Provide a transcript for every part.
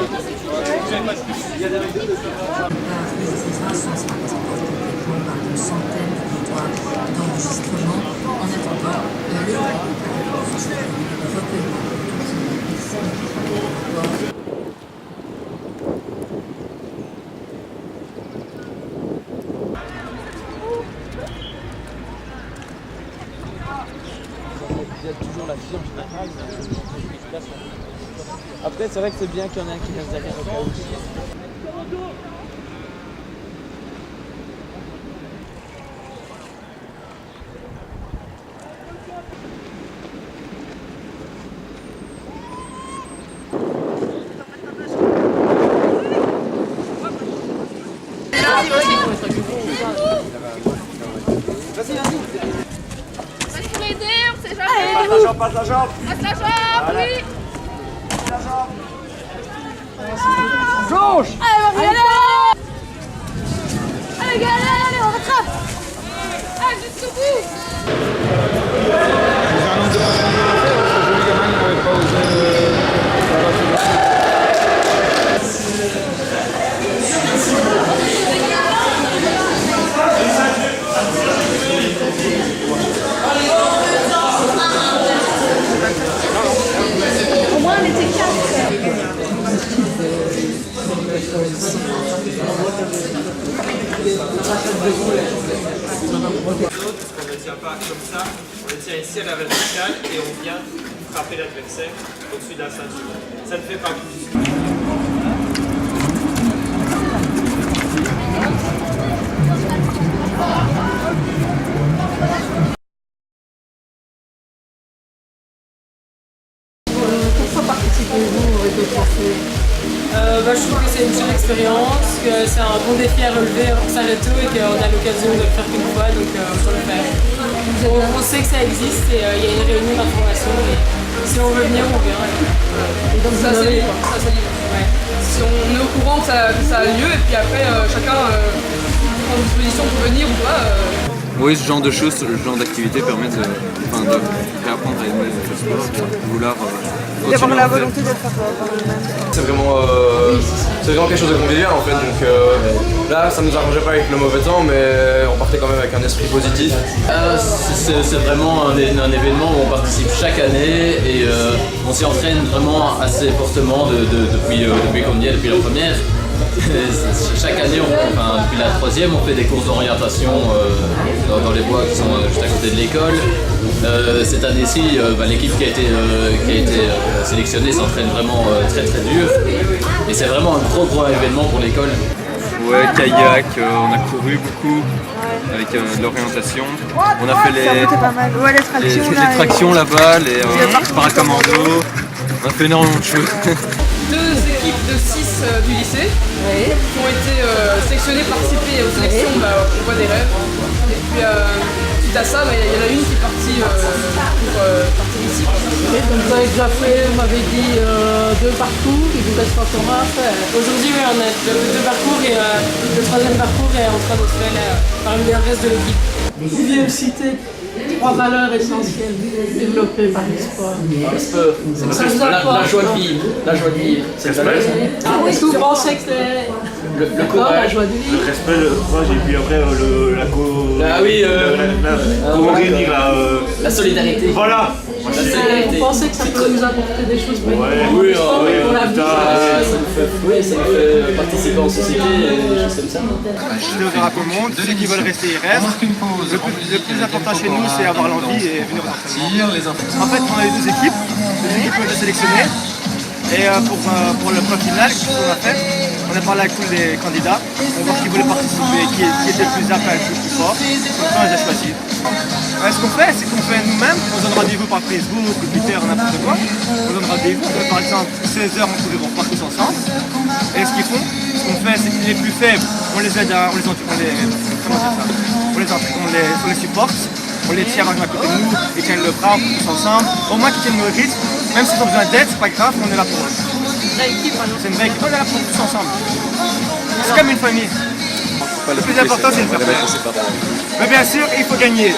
Une centaine de victoires d'enregistrement en attendant le recueillement. Toujours la vie en général, après c'est vrai que c'est bien qu'il y en ait un qui reste derrière au cas où. Passe la jambe, passe la jambe. Passe la jambe, oui. Passe la jambe. Gauche. Allez, on va y aller. Allez, allez, on rattrape. Allez, jusqu'au bout. Au moins, on était 4. On ne tient pas comme ça, on le tient ici à la verticale et on vient frapper l'adversaire au-dessus de la ceinture. Ça ne fait pas plus. Pourquoi participez-vous au Réseau Français? Je trouve que c'est une chouette expérience, que c'est un bon défi à relever pour Saletto et qu'on a l'occasion de le faire qu'une fois, donc il faut le faire. On sait que ça existe et il y a une réunion d'information et si on veut venir, on vient. Et donc ça c'est libre. Ouais. Si on est au courant que ça a lieu et puis après chacun prend une disposition pour venir ou pas. Oui, ce genre de choses, ce genre d'activité permet de réapprendre à aimer le sport, de vouloir d'avoir la volonté de le faire par lui-même. C'est vraiment quelque chose de convivial en fait, donc là ça nous arrangeait pas avec le mauvais temps, mais on partait quand même avec un esprit positif. C'est vraiment un événement où on participe chaque année et on s'y entraîne vraiment assez fortement depuis qu'on y est, depuis la première. Chaque année, depuis la troisième, on fait des courses d'orientation dans les bois qui sont juste à côté de l'école. Cette année-ci, l'équipe qui a été sélectionnée s'entraîne vraiment très très dur. Et c'est vraiment un gros événement pour l'école. Ouais, kayak, on a couru beaucoup avec de l'orientation. On a fait les tractions là-bas, les paracommando. On a fait énormément de choses. 2 équipes de 6 du lycée qui ont été sélectionnées, participer aux sélections au Bois des Rêves. Et puis suite à ça, il y en a une qui est partie pour partir ici. Donc vous avez déjà fait, vous m'avez dit 2 parcours, il vous reste encore un à faire. Aujourd'hui, oui, on a fait 2 parcours et le 3e parcours est en train de se faire parmi le reste de l'équipe. Vous pouviez me citer 3 valeurs essentielles développées par le sport. La joie de vivre. C'est le Est-ce que vous pensez que c'est le courage, la joie de vivre? Le respect, le courage et puis après comment réunir la solidarité. Voilà. Vous pensez que ça peut nous apporter des choses pour Oui, la vie? ça nous fait participer en société et des choses comme ça. C'est ouvert à tout le monde, ceux qui veulent rester y restent. Le plus important chez nous, c'est avoir l'envie et venir au entraînement. En fait, on a eu 2 équipes, 2 équipes ont été sélectionnées. Et pour le point final, qu'est-ce qu'on a fait? On a parlé avec tous les candidats, on voit qui voulait participer, qui était le plus apte à être le plus fort. Donc on les a choisis. Ce qu'on fait, c'est qu'on fait nous-mêmes, on donne rendez-vous par Facebook, Twitter, n'importe quoi. On donne rendez-vous, par exemple 16h on part tous ensemble. Et ce qu'ils font, ce qu'on fait, c'est que les plus faibles, on les aide on les supporte. On les tient à côté de nous, ils tiennent le bras, on pousse ensemble. Au moins qu'ils tiennent le rythme, même s'ils ont besoin d'aide, c'est pas grave, on est là pour eux. C'est une vraie équipe, c'est une vraie équipe, on est là pour tous ensemble. C'est comme une famille. Le plus important, c'est de faire plaisir. Mais bien sûr, il faut gagner.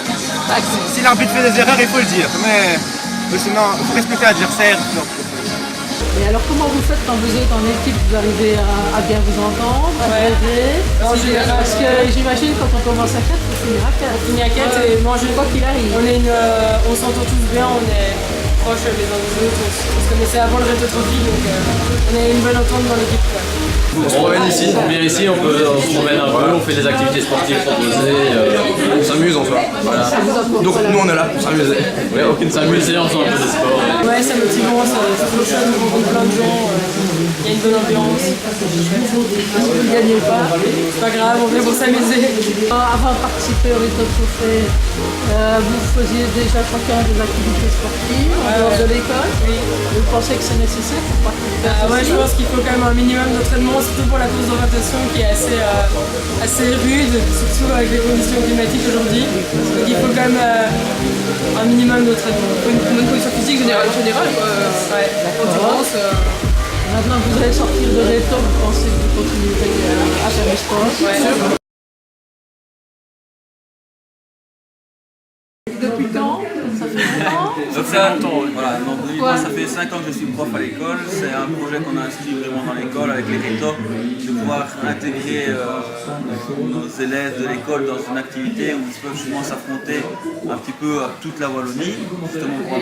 Si l'arbitre fait des erreurs, il faut le dire. Mais sinon, il faut respecter l'adversaire. Et alors comment vous faites quand vous êtes en équipe, vous arrivez à bien vous entendre, à rêver? Parce que j'imagine quand on commence à 4, on finit à 4. On finit à 4 et manger quoi qu'il arrive. On s'entend tous bien, on est proches les uns des autres, on se connaissait avant le rétrotrophie, donc on a une bonne entente dans l'équipe. On se promène ici, on vient ici, on se promène un peu, on fait des activités sportives proposées. On s'amuse en soi. Voilà. Donc nous on est là pour s'amuser. Ouais, aucune s'amuser en faisant un peu de sport. Ouais, c'est motivant, c'est trop chouette, on rencontre plein de gens, il y a une bonne ambiance. Si vous ne gagnez pas, c'est pas grave, on vient pour s'amuser. Avant de participer au rétrotrophée, vous faisiez déjà chacun des activités sportives en dehors de l'école. Oui. Vous pensez que c'est nécessaire pour participer à ouais, je pense qu'il faut quand même un minimum d'entraînement, surtout pour la course d'orientation qui est assez rude, surtout avec les conditions climatiques aujourd'hui. Donc il faut quand même un minimum d'entraînement. Une bonne condition physique générale quoi. Ouais, endurance. Maintenant que vous allez sortir de réto, vous pensez que vous continuerez à faire du sport? Ouais. Depuis quand? Ça fait longtemps? Ça fait longtemps, oui. Voilà. Donc, moi, ça fait 5 ans que je suis prof à l'école. C'est un projet qu'on a inscrit vraiment dans l'école avec les rétos, de pouvoir intégrer nos élèves de l'école dans une activité où ils peuvent justement s'affronter un petit peu à toute la Wallonie, justement pour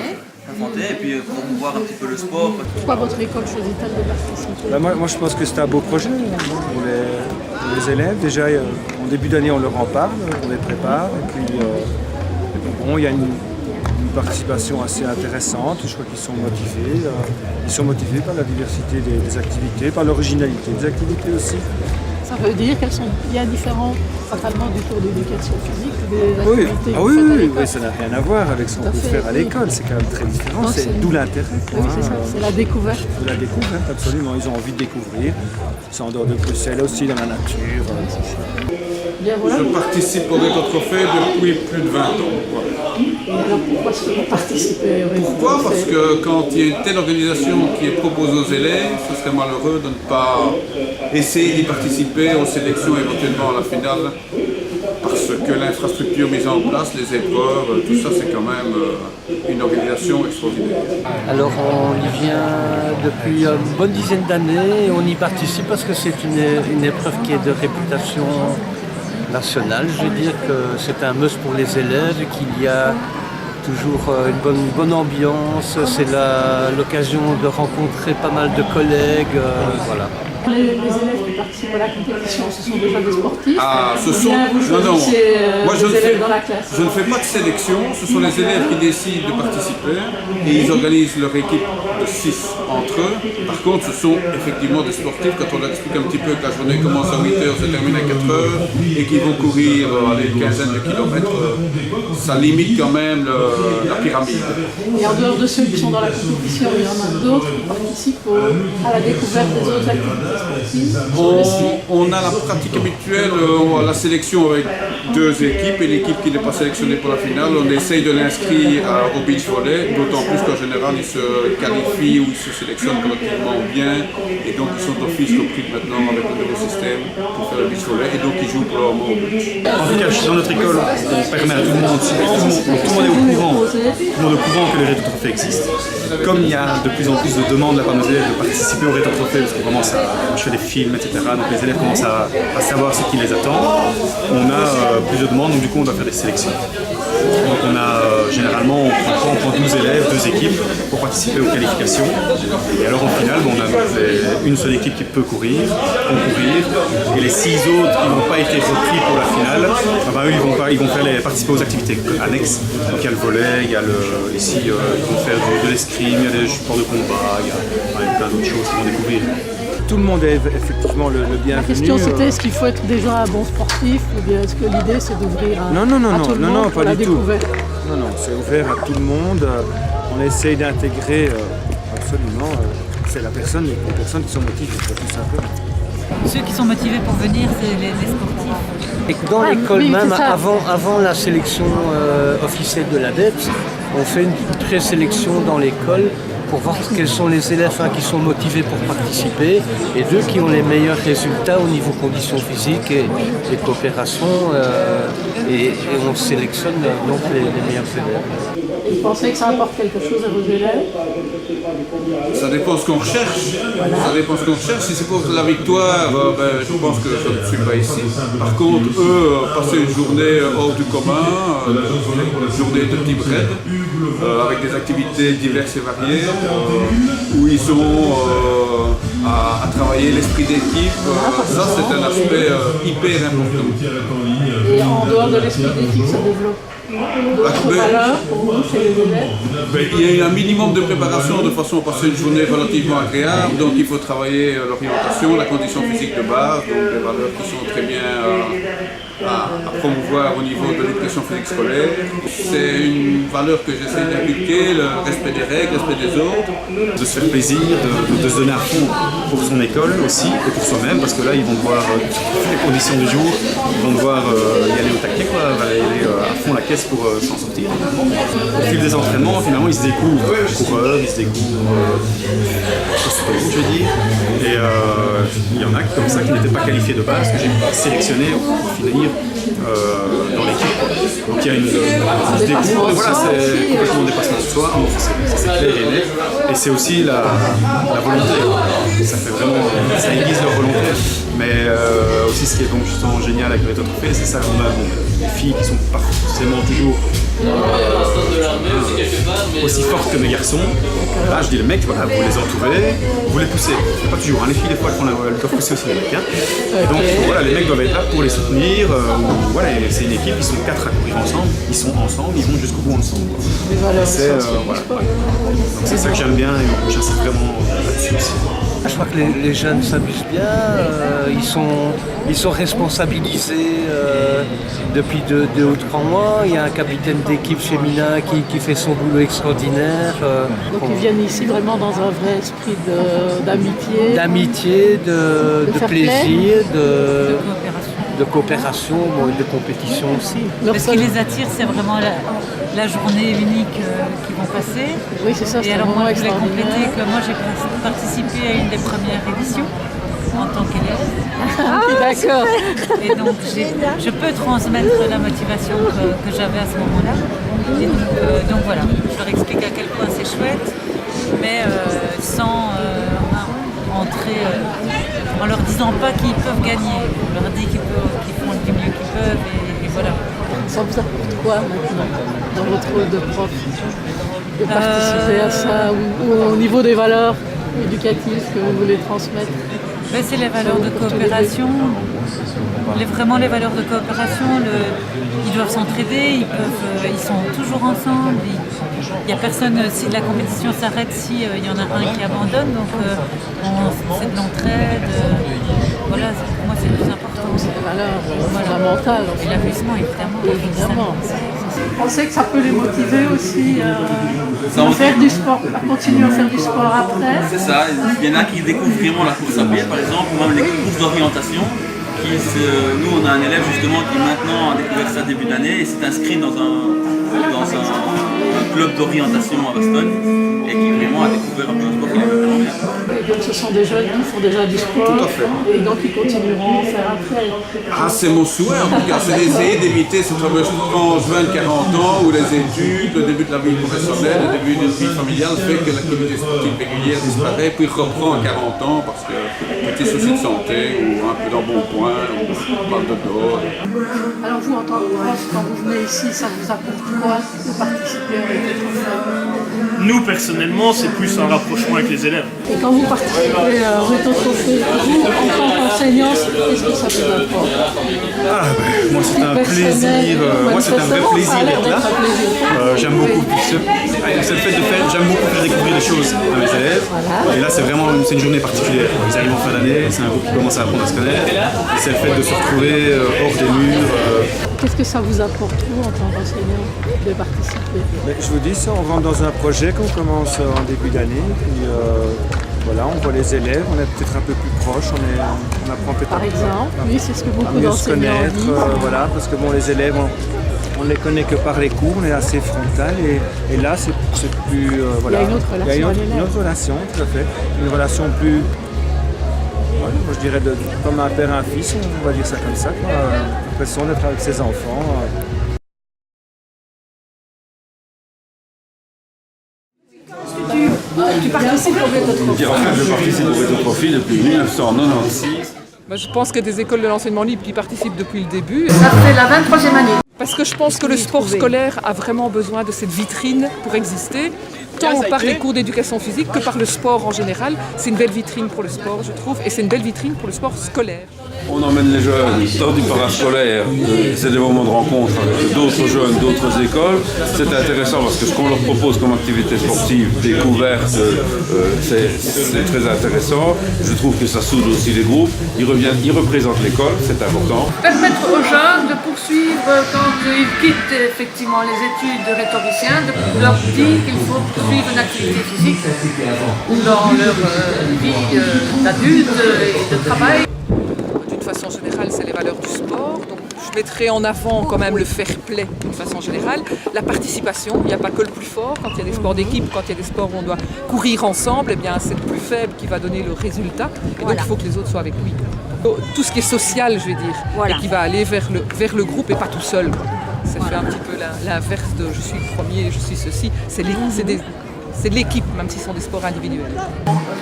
s'affronter et puis promouvoir un petit peu le sport. Pourquoi votre école choisit-elle de participer? Moi je pense que c'est un beau projet pour les élèves. Déjà en début d'année on leur en parle, on les prépare et puis bon, il y a une participation assez intéressante. Je crois qu'ils sont motivés. Ils sont motivés par la diversité des activités, par l'originalité des activités aussi. Ça veut dire qu'elles sont bien différentes fatalement du cours d'éducation physique des activités que oui, vous faites à l'école. ça n'a rien à voir avec ce qu'on peut faire à l'école. C'est quand même très différent. C'est d'où l'intérêt. Oui, c'est ça. C'est la découverte. De la découverte, absolument. Ils ont envie de découvrir. C'est en dehors de Bruxelles aussi, dans la nature. Bien, voilà. Je participe au rétrotrophée depuis plus de 20 ans. Voilà. Et alors pourquoi est-ce que vous participez au rétrotrophée? Pourquoi? Parce que quand il y a une telle organisation qui est proposée aux élèves, ce serait malheureux de ne pas essayer d'y participer aux sélections éventuellement à la finale. Parce que l'infrastructure mise en place, les épreuves, tout ça c'est quand même une organisation extraordinaire. Alors on y vient depuis une bonne dizaine d'années et on y participe parce que c'est une épreuve qui est de réputation nationale. Je veux dire que c'est un must pour les élèves et qu'il y a toujours une bonne ambiance. C'est l'occasion de rencontrer pas mal de collègues. Voilà. Les élèves qui participent à la compétition, ce sont déjà des sportifs? Ah, ce sont... Non. Moi, je ne fais pas de sélection, ce sont les élèves qui décident de participer et ils organisent leur équipe de 6 entre eux. Par contre, ce sont effectivement des sportifs. Quand on leur explique un petit peu que la journée commence à 8h, se termine à 4h et qu'ils vont courir une quinzaine de kilomètres, ça limite quand même la pyramide. Et en dehors de ceux qui sont dans la compétition, il y en a d'autres qui participent à la découverte des autres activités. On a la pratique habituelle à la sélection avec 2 équipes et l'équipe qui n'est pas sélectionnée pour la finale, on essaye de l'inscrire au beach volley, d'autant plus qu'en général ils se qualifient ou ils se sélectionnent relativement bien et donc ils sont d'office compris maintenant avec le nouveau système pour faire le beach volley et donc ils jouent pour leur mot au beach. En tout cas, dans notre école, on permet à tout le monde, tout le monde est au courant que les rétrotrophées existent. Comme il y a de plus en plus de demandes de la part de nos élèves de participer aux rétrotrophées, parce qu'on commence je fais des films, etc. Donc les élèves commencent à savoir ce qui les attend. On a plusieurs demandes, donc du coup on doit faire des sélections. Donc on a généralement on prend 12 élèves, 2 équipes pour participer aux qualifications. Et alors au final, on a une seule équipe qui peut concourir, et les 6 autres qui n'ont pas été repris pour la finale, eux ils vont participer aux activités annexes. Donc il y a le volley, il y a ici ils vont faire de l'escrime, il y a des sports de combat, il y a plein d'autres choses qu'ils vont découvrir. Tout le monde est effectivement le bienvenu. La question c'était est-ce qu'il faut être déjà un bon sportif ou bien est-ce que l'idée c'est d'ouvrir à tout le monde pour la découverte? Non, c'est ouvert à tout le monde. On essaye d'intégrer absolument c'est les personnes qui sont motivées, tout simplement. Ceux qui sont motivés pour venir, c'est les sportifs. Et dans l'école même, avant la sélection officielle de l'ADEPS, on fait une présélection dans l'école pour voir quels sont les élèves qui sont motivés pour participer et ceux qui ont les meilleurs résultats au niveau conditions physiques et coopération et on sélectionne donc les meilleurs élèves. Et vous pensez que ça apporte quelque chose à vos élèves? Ça dépend ce qu'on recherche. Ça dépend ce qu'on recherche. Si c'est pour la victoire, ben, je pense que je ne suis pas ici. Par contre, eux, passer une journée hors du commun, une journée de type raid, avec des activités diverses et variées, où ils sont à travailler l'esprit d'équipe, ça c'est un aspect hyper important. Et en dehors de l'esprit d'équipe, ça développe d'autres valeurs pour vous, chez les élèves? Il y a un minimum de préparation de façon à passer une journée relativement agréable, donc il faut travailler l'orientation, la condition physique de base, donc des valeurs qui sont très bien à promouvoir au niveau de l'éducation physique scolaire. C'est une valeur que j'essaie d'inculquer, le respect des règles, le respect des autres. De se faire plaisir, de se donner à fond pour son école aussi et pour soi-même, parce que là ils vont devoir, toutes les conditions du jour, ils vont devoir y aller au taquet, quoi, y aller à fond la caisse pour s'en sortir. Au fil des entraînements, finalement ils se découvrent coureurs, ils se découvrent sportifs, je veux dire, et il y en a comme ça qui n'étaient pas qualifiés de base, que j'ai sélectionné pour finir dans l'équipe. Donc il y a une découverte, voilà, c'est complètement un dépassement de soi, c'est clair et net, et c'est aussi la volonté. Ça fait vraiment, ça aiguise leur volonté, mais aussi ce qui est donc justement génial avec le trophée, c'est ça, on a des filles qui sont pas forcément toujours aussi fortes que mes garçons. Là je dis les mecs, voilà, vous les entourez, vous les poussez. Pas toujours, hein. Les filles des fois elles doivent pousser aussi les mecs. Hein. Et donc voilà, les mecs doivent être là pour les soutenir. Voilà, c'est une équipe, ils sont 4 à courir ensemble, ils sont ensemble, ils vont jusqu'au bout ensemble. C'est voilà. C'est ça que j'aime bien et j'insiste vraiment là-dessus aussi. Je crois que les jeunes s'amusent bien, ils sont responsabilisés depuis 2 ou 3 mois. Il y a un capitaine d'équipe féminin qui fait son boulot extraordinaire. Donc ils viennent ici vraiment dans un vrai esprit d'amitié. D'amitié, de plaisir, de coopération, bon, et de compétition aussi. Ce qui les attire, c'est vraiment la journée unique qu'ils vont passer. Oui, c'est ça. Et alors moi, je vais compléter que moi, j'ai participé à une des premières éditions en tant qu'élève. Ah, d'accord. Et donc, je peux transmettre la motivation que j'avais à ce moment-là. Et donc voilà, je leur explique à quel point c'est chouette, mais sans entrer, en leur disant pas qu'ils peuvent gagner. On leur dit qu'ils font du mieux qu'ils peuvent et voilà. Ça vous apporte quoi maintenant dans votre rôle de prof de participer à ça ou au niveau des valeurs éducatives que vous voulez transmettre? C'est les valeurs de coopération, vraiment les valeurs de coopération. Ils doivent s'entraider, ils sont toujours ensemble. Il n'y a personne, si la compétition s'arrête, s'il y en a un qui abandonne, donc c'est de l'entraide. Voilà, pour moi c'est le plus important. C'est des valeurs fondamentales. Et l'amusement évidemment. On sait que ça peut les motiver aussi à faire du sport, à continuer à faire du sport après. C'est ça, il y en a qui découvrent vraiment la course à pied par exemple, ou même les courses d'orientation. Nous on a un élève justement qui maintenant a découvert ça début d'année et s'est inscrit dans un club d'orientation à Boston et qui vraiment a découvert un sport qu'il aimait vraiment bien. Et donc ce sont des jeunes qui font déjà du sport. Tout à fait. Et donc ils continueront à faire après. Ah, c'est mon souhait en tout cas, c'est d'essayer d'éviter cette fameuse tranche 20-40 ans où les études, le début de la vie professionnelle, le début d'une vie familiale fait que l'activité sportive régulière disparaît, puis reprend à 40 ans parce que petit souci de santé ou un peu d'embonpoint ou mal de dos. Alors vous en tant que prof, quand vous venez ici, ça vous apporte quoi de participer avec les trophées? Nous personnellement, c'est plus un rapprochement avec les élèves. Et quand vous participez au rétrotrophée, vous en tant qu'enseignant, qu'est-ce que ça vous apporte? Moi c'est un plaisir, moi c'est un vrai plaisir d'être là. J'aime beaucoup c'est le fait de faire, j'aime beaucoup faire découvrir des choses à mes élèves. Et là c'est vraiment une journée particulière. Ils arrivent en fin d'année, c'est un groupe qui commence à apprendre à se connaître. Et c'est le fait de se retrouver hors des murs. Qu'est-ce que ça vous apporte vous en tant qu'enseignant de participer? Je vous dis ça, on rentre dans un projet qu'on commence en début d'année. Voilà, on voit les élèves, on est peut-être un peu plus proche, on apprend peut-être par exemple, oui, c'est ce que beaucoup mieux se d'enseignants connaître, disent. voilà, parce que bon, les élèves, on ne les connaît que par les cours, on est assez frontal et là c'est plus voilà. Il y a une autre relation. Il y a une autre relation, tout à fait, une relation plus, moi je dirais comme un père et un fils, on va dire ça comme ça, quoi. L'impression d'être avec ses enfants. participes au Rétotrophy? En fait, je participe au Rétotrophy depuis 1996. Je pense qu'il y a des écoles de l'enseignement libre qui participent depuis le début. Ça fait la 23e année. Parce que je pense que le sport scolaire a vraiment besoin de cette vitrine pour exister, tant par les cours d'éducation physique que par le sport en général. C'est une belle vitrine pour le sport, je trouve, et c'est une belle vitrine pour le sport scolaire. On emmène les jeunes dans du parascolaire, c'est des moments de rencontre avec d'autres jeunes, d'autres écoles. C'est intéressant parce que ce qu'on leur propose comme activité sportive, découverte, c'est très intéressant. Je trouve que ça soude aussi les groupes. Ils représentent l'école, c'est important. Permettre aux jeunes de poursuivre, quand ils quittent effectivement les études de rhétoricien, de leur dire qu'il faut poursuivre une activité physique dans leur vie d'adulte et de travail. De façon générale, c'est les valeurs du sport. Donc, je mettrai en avant quand même le fair play d'une façon générale, la participation. Il n'y a pas que le plus fort. Quand il y a des sports d'équipe, quand il y a des sports où on doit courir ensemble, eh bien, c'est le plus faible qui va donner le résultat. Et donc, il faut que les autres soient avec lui. Tout ce qui est social, je vais dire, et qui va aller vers le groupe et pas tout seul. Ça fait un petit peu l'inverse de je suis le premier, je suis ceci. C'est l'équipe, même si ce sont des sports individuels.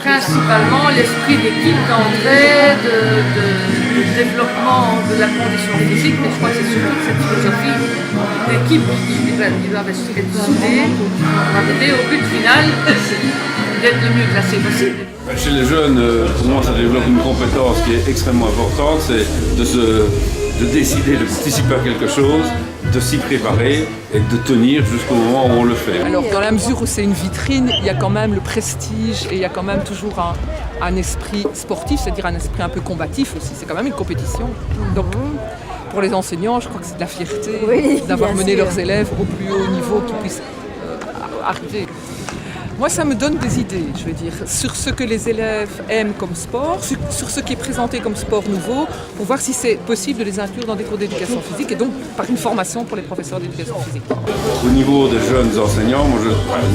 Principalement l'esprit d'équipe, d'entraide, de développement de la condition physique, mais je crois que c'est surtout cette philosophie d'équipe qui doit être soudée pour arriver au but final d'être le mieux classé possible. Chez les jeunes, pour moi, ça développe une compétence qui est extrêmement importante, c'est de décider de participer à quelque chose, de s'y préparer et de tenir jusqu'au moment où on le fait. Alors dans la mesure où c'est une vitrine, il y a quand même le prestige et il y a quand même toujours un esprit sportif, c'est-à-dire un esprit un peu combatif aussi, c'est quand même une compétition. Donc pour les enseignants, je crois que c'est de la fierté d'avoir mené leurs élèves au plus haut niveau qu'ils puissent arriver. Moi, ça me donne des idées, je veux dire, sur ce que les élèves aiment comme sport, sur ce qui est présenté comme sport nouveau, pour voir si c'est possible de les inclure dans des cours d'éducation physique et donc par une formation pour les professeurs d'éducation physique. Au niveau des jeunes enseignants,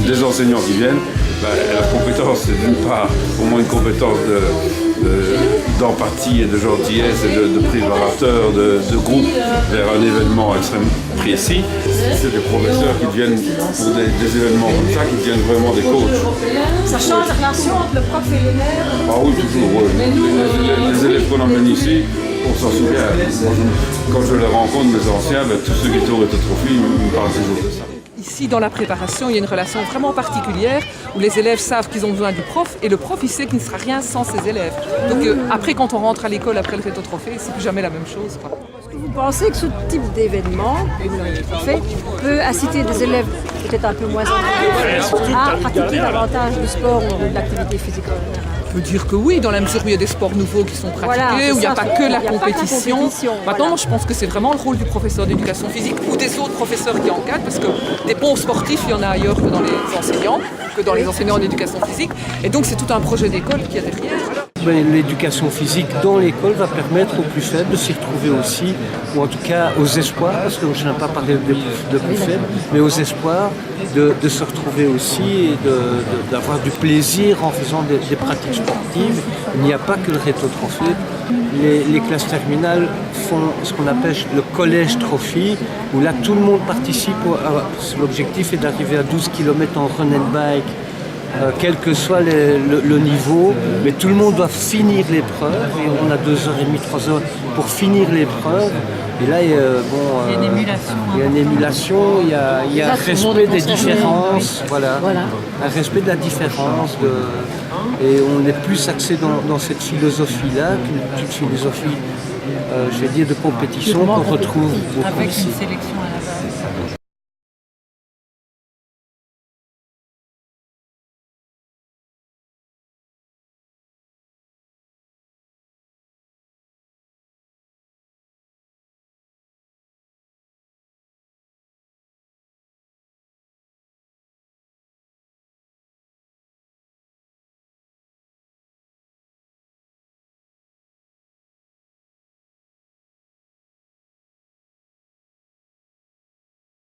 des enseignants qui viennent, la compétence, c'est d'une part pour moi une compétence d'empathie et de gentillesse et de préparateur de groupe vers un événement extrêmement précis. C'est des professeurs qui viennent pour des événements comme ça, qui deviennent vraiment des coachs. Ça change la relation entre le prof et l'élève? Ah oui, toujours. Les élèves qu'on emmène ici, on s'en souvient. Quand je les rencontre, mes anciens, tous ceux qui étaient au Rétotrophy, ils me parlent toujours de ça. Ici, dans la préparation, il y a une relation vraiment particulière où les élèves savent qu'ils ont besoin du prof et le prof, il sait qu'il ne sera rien sans ses élèves. Donc après, quand on rentre à l'école après le Rétotrophée, c'est plus jamais la même chose, quoi. Est-ce que vous pensez que ce type d'événement, peut inciter des élèves peut-être un peu moins en à pratiquer davantage du sport ou de l'activité physique en général? On peut dire que oui, dans la mesure où il y a des sports nouveaux qui sont pratiqués, où il n'y a pas que la compétition. Maintenant, je pense que c'est vraiment le rôle du professeur d'éducation physique ou des autres professeurs qui encadrent, parce que des bons sportifs, il y en a ailleurs que dans les enseignants, que dans les enseignants en éducation physique. Et donc, c'est tout un projet d'école qui est derrière. L'éducation physique dans l'école va permettre aux plus faibles de s'y retrouver aussi, ou en tout cas aux espoirs, parce que je n'ai pas parlé de plus faibles, mais aux espoirs de se retrouver aussi et d'avoir du plaisir en faisant des pratiques sportives. Il n'y a pas que le Rétotrophée. Les classes terminales font ce qu'on appelle le collège trophy, où là tout le monde participe. L'objectif est d'arriver à 12 km en run and bike, quel que soit le niveau, mais tout le monde doit finir l'épreuve et on a 2h30, 3h pour finir l'épreuve. Et là, il y a une émulation, il y a un respect des différences, un respect de la différence. Et on est plus axé dans cette philosophie-là qu'une philosophie, je vais dire, de compétition qu'on retrouve beaucoup avec ici. Une sélection à la base.